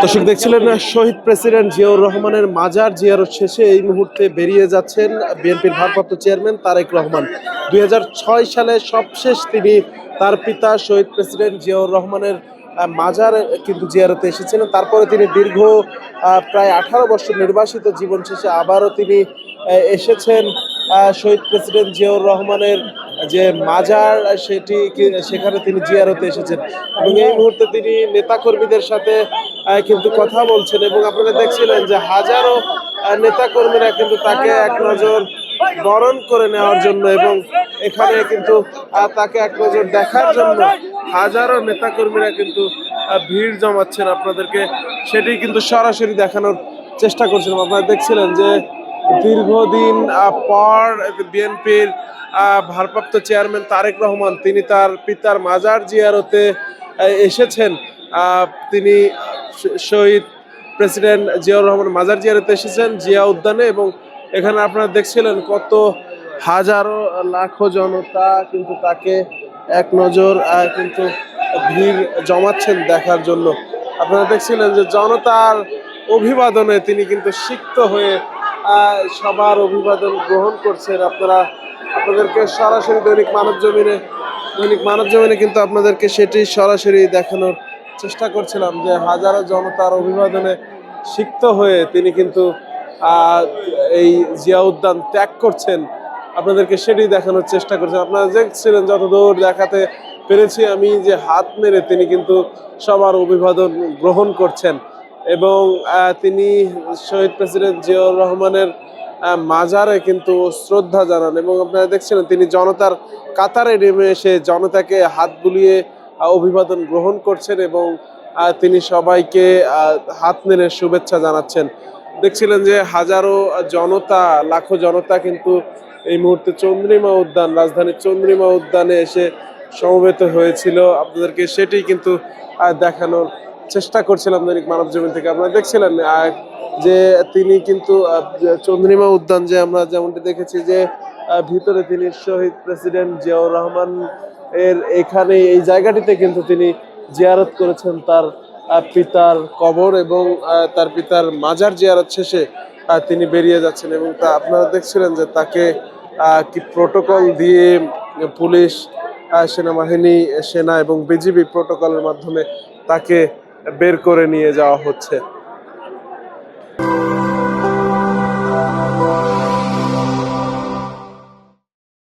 দর্শক দেখছিলেন শহীদ প্রেসিডেন্ট জিয়াউর রহমানের মাজার জিয়ারত শেষে এই মুহূর্তে বেরিয়ে যাচ্ছেন বিএনপির ভারপ্রাপ্ত চেয়ারম্যান তারেক রহমান। 2006 সালে সবশেষ তিনি তার পিতা শহীদ প্রেসিডেন্ট জিয়াউর রহমানের মাজার কিন্তু জিয়ারতে এসেছিলেন। তারপরে তিনি দীর্ঘ প্রায় 18 বছর নির্বাসিত জীবন শেষে আবারও তিনি এসেছেন শহীদ প্রেসিডেন্ট জিয়াউর রহমানের যে মাজার সেখানে তিনি জিয়ারতে এসেছেন এবং এই মুহূর্তে তিনি নেতাকর্মীদের সাথে কিন্তু কথা বলছেন এবং আপনারা দেখছিলেন যে হাজারো নেতাকর্মীরা কিন্তু তাকে এক নজর বরণ করে নেওয়ার জন্য এবং এখানে কিন্তু তাকে এক নজর দেখার জন্য হাজারো নেতাকর্মীরা কিন্তু ভিড় জমাচ্ছেন। আপনাদেরকে সেটি কিন্তু সরাসরি দেখানোর চেষ্টা করছিলাম। আপনারা দেখছিলেন যে দীর্ঘদিন পর বিএনপির ভারপ্রাপ্ত চেয়ারম্যান তারেক রহমান তিনি তার পিতার মাজার জিয়ারতে এসেছেন। তিনি শহীদ প্রেসিডেন্ট জিয়াউর রহমান মাজার জিয়ারতে এসেছেন জিয়া উদ্যানে এবং এখানে আপনারা দেখছিলেন কত হাজারো লাখো জনতা কিন্তু তাকে এক নজর কিন্তু ভিড় জমাচ্ছেন দেখার জন্য। আপনারা দেখছিলেন যে জনতার অভিবাদনে তিনি কিন্তু সিক্ত হয়ে সবার অভিবাদন গ্রহণ করছেন। আপনাদেরকে সরাসরি দৈনিক মানব জমিনে কিন্তু আপনাদেরকে সেটি সরাসরি দেখানোর চেষ্টা করছিলাম যে হাজারো জনতার অভিবাদনে সিক্ত হয়ে তিনি কিন্তু এই জিয়া উদ্যান ত্যাগ করছেন। আপনাদেরকে সেটি দেখানোর চেষ্টা করছেন। আপনারা দেখছিলেন যতদূর দেখাতে পেরেছি আমি যে হাত নেড়ে তিনি কিন্তু সবার অভিবাদন গ্রহণ করছেন এবং তিনি শহীদ প্রেসিডেন্ট জিয়াউর রহমানের মাজারে কিন্তু শ্রদ্ধা জানান এবং আপনারা দেখছিলেন তিনি জনতার কাতারে নেমে এসে জনতাকে হাত বুলিয়ে অভিবাদন গ্রহণ করছেন এবং তিনি সবাইকে হাত নেড়ে শুভেচ্ছা জানাচ্ছেন। দেখছিলেন যে হাজারো জনতা লাখো জনতা কিন্তু এই মুহূর্তে চন্দ্রিমা উদ্যান রাজধানীর চন্দ্রিমা উদ্যানে এসে সমবেত হয়েছিল। আপনাদেরকে সেটি কিন্তু দেখানোর চেষ্টা করছিলাম দৈনিক মানবজমিন থেকে। আপনারা দেখছিলেন যে তিনি কিন্তু চন্দ্রিমা উদ্যান যে আমরা যেমনটি দেখেছি যে ভিতরে তিনি শহীদ প্রেসিডেন্ট জিয়াউর রহমান এর এখানে এই জায়গাটিতে কিন্তু তিনি জিয়ারত করেছেন তার পিতার কবর এবং তার পিতার মাজার জিয়ারত শেষে তিনি বেরিয়ে যাচ্ছেন এবং তা আপনারা দেখছিলেন যে তাকে কি প্রোটোকল দিয়ে পুলিশ সেনাবাহিনী সেনা এবং বিজিবি প্রোটোকলের মাধ্যমে তাকে বের করে নিয়ে যাওয়া হচ্ছে।